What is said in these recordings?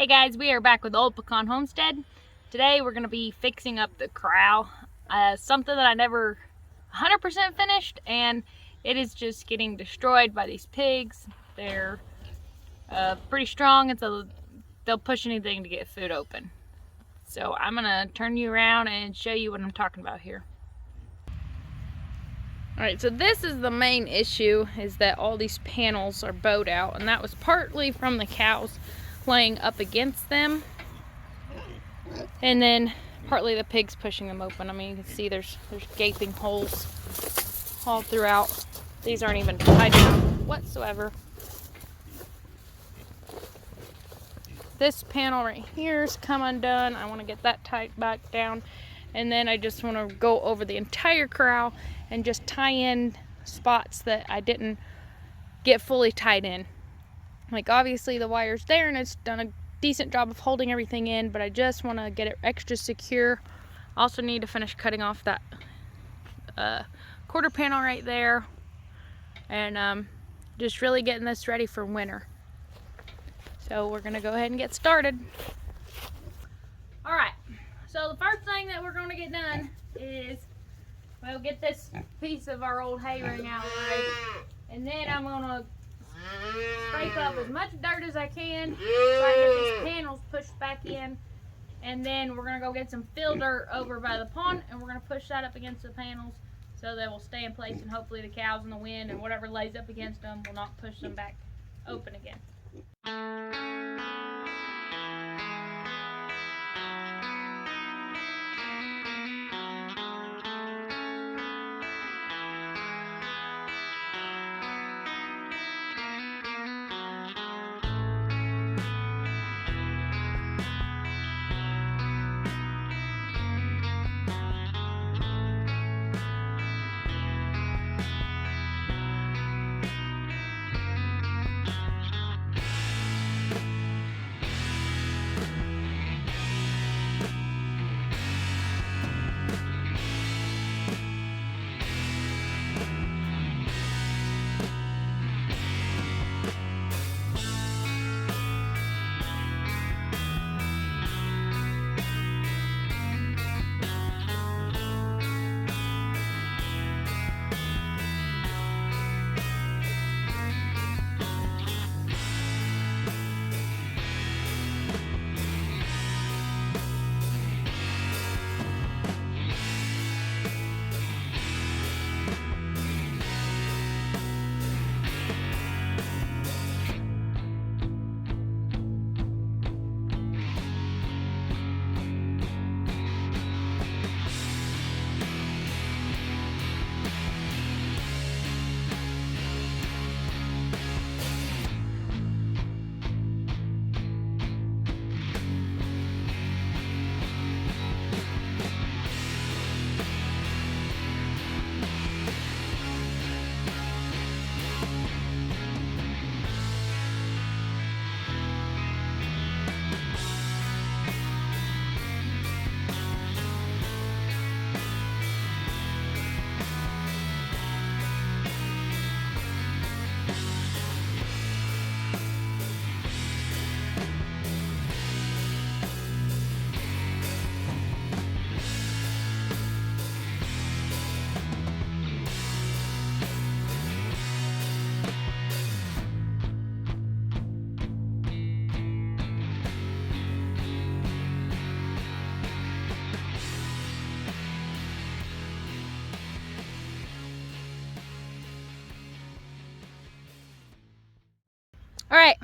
Hey guys, we are back with old Pecan Homestead. Today we're going to be fixing up the corral. Something that I never 100% finished, and it is just getting destroyed by these pigs. They're pretty strong, and so they'll push anything to get food open. So I'm going to turn you around and show you what I'm talking about here. Alright, so this is the main issue, is that all these panels are bowed out, and that was partly from the cows laying up against them, and then partly the pigs pushing them open. I mean, you can see there's gaping holes all throughout. These aren't even tied down whatsoever. This panel right here is come undone. I want to get that tied back down, and then I just want to go over the entire corral and just tie in spots that I didn't get fully tied in. Like, obviously the wire's there and it's done a decent job of holding everything in, but I just want to get it extra secure. Also need to finish cutting off that quarter panel right there, and just really getting this ready for winter. So we're gonna go ahead and get started. Alright, so the first thing that we're gonna get done is we'll get this piece of our old hay ring out of the way, and then I'm gonna scrape up as much dirt as I can so I get these panels pushed back in, and then we're gonna go get some fill dirt over by the pond, and we're gonna push that up against the panels so they will stay in place, and hopefully the cows and the wind and whatever lays up against them will not push them back open again. Alright,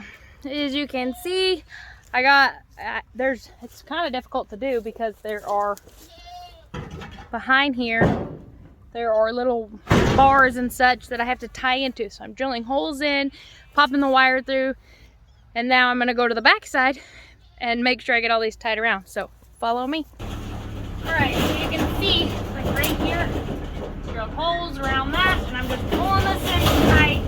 as you can see, I got, it's kind of difficult to do because there are, behind here, there are little bars and such that I have to tie into. So I'm drilling holes in, popping the wire through, and now I'm going to go to the back side and make sure I get all these tied around. So follow me. Alright, so you can see, like right here, drilled holes around that, and I'm just pulling this in tight.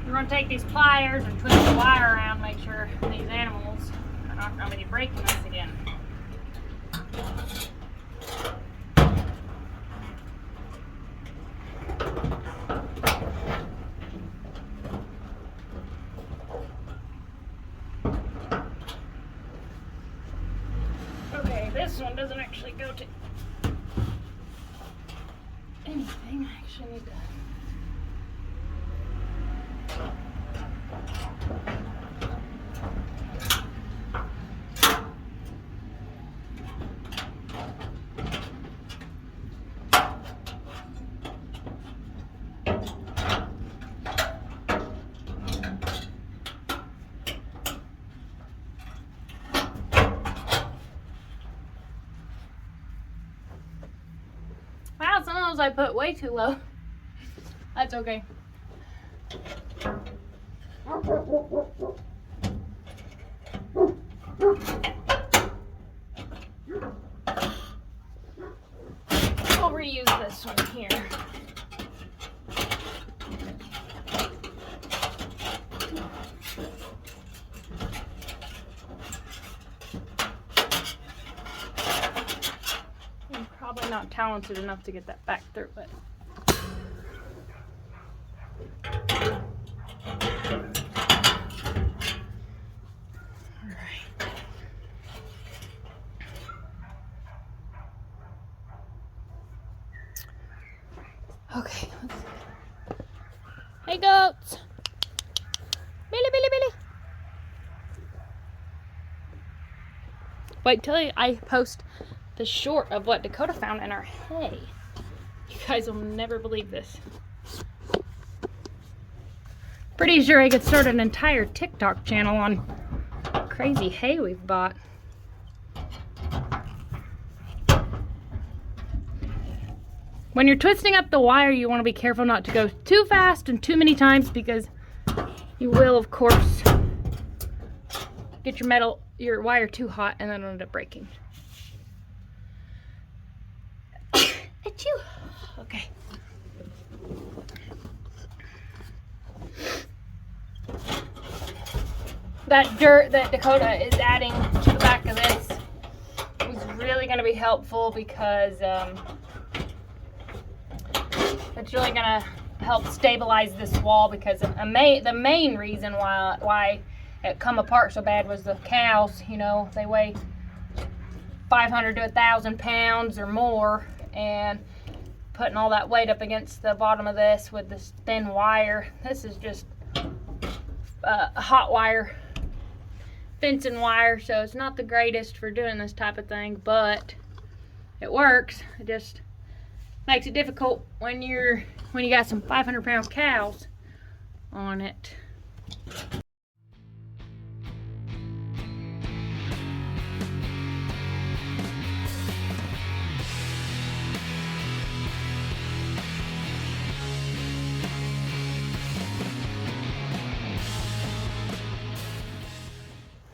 We're going to take these pliers and twist the wire around, make sure these animals are not going to be breaking this again. one doesn't actually go to anything. I actually need to. Wow, some of those I put way too low. That's okay. We'll reuse this one here. I'm probably not talented enough to get that back through it. Okay, let's see. Hey goats! Billy, Billy, Billy! Wait till I post the short of what Dakota found in our hay. You guys will never believe this. Pretty sure I could start an entire TikTok channel on crazy hay we've bought. When you're twisting up the wire, you want to be careful not to go too fast and too many times, because you will, of course, get your wire too hot and then it'll end up breaking. Achoo! Okay. That dirt that Dakota is adding to the back of this is really going to be helpful, because it's really going to help stabilize this wall, because the main reason why it come apart so bad was the cows. You know, they weigh 500 to 1,000 pounds or more, and putting all that weight up against the bottom of this with this thin wire. This is just hot wire, fencing wire, so it's not the greatest for doing this type of thing, but it works. It just makes it difficult when you got some 500-pound cows on it.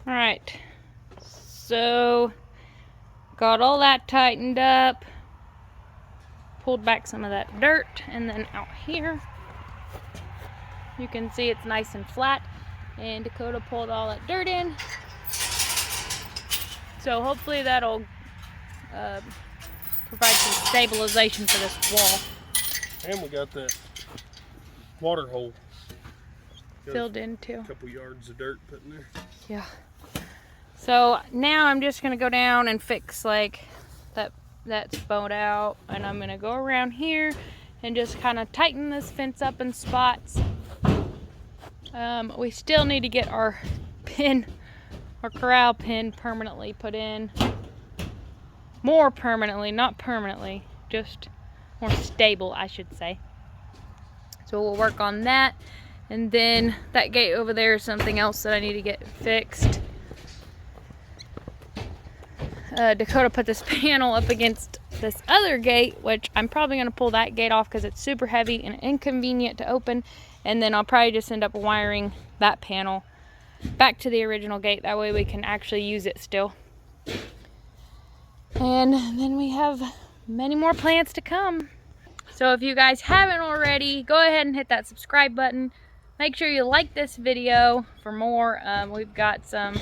All right, so got all that tightened up, pulled back some of that dirt, and then out here you can see it's nice and flat, and Dakota pulled all that dirt in, so hopefully that'll provide some stabilization for this wall. And we got that water hole filled in too. A couple yards of dirt put in there. Yeah. So now I'm just gonna go down and fix like that spout out, and I'm gonna go around here and just kind of tighten this fence up in spots. We still need to get our corral pin permanently put in. More permanently, not permanently, just more stable, I should say. So we'll work on that. And then that gate over there is something else that I need to get fixed. Dakota put this panel up against this other gate, which I'm probably going to pull that gate off because it's super heavy and inconvenient to open. And then I'll probably just end up wiring that panel back to the original gate. That way we can actually use it still. And then we have many more plants to come. So if you guys haven't already, go ahead and hit that subscribe button. Make sure you like this video for more. We've got some,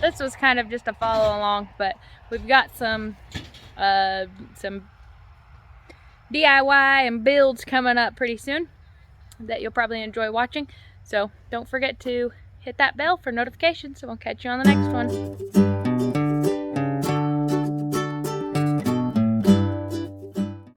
this was kind of just a follow along, but we've got some DIY and builds coming up pretty soon that you'll probably enjoy watching. So don't forget to hit that bell for notifications, and we'll catch you on the next one.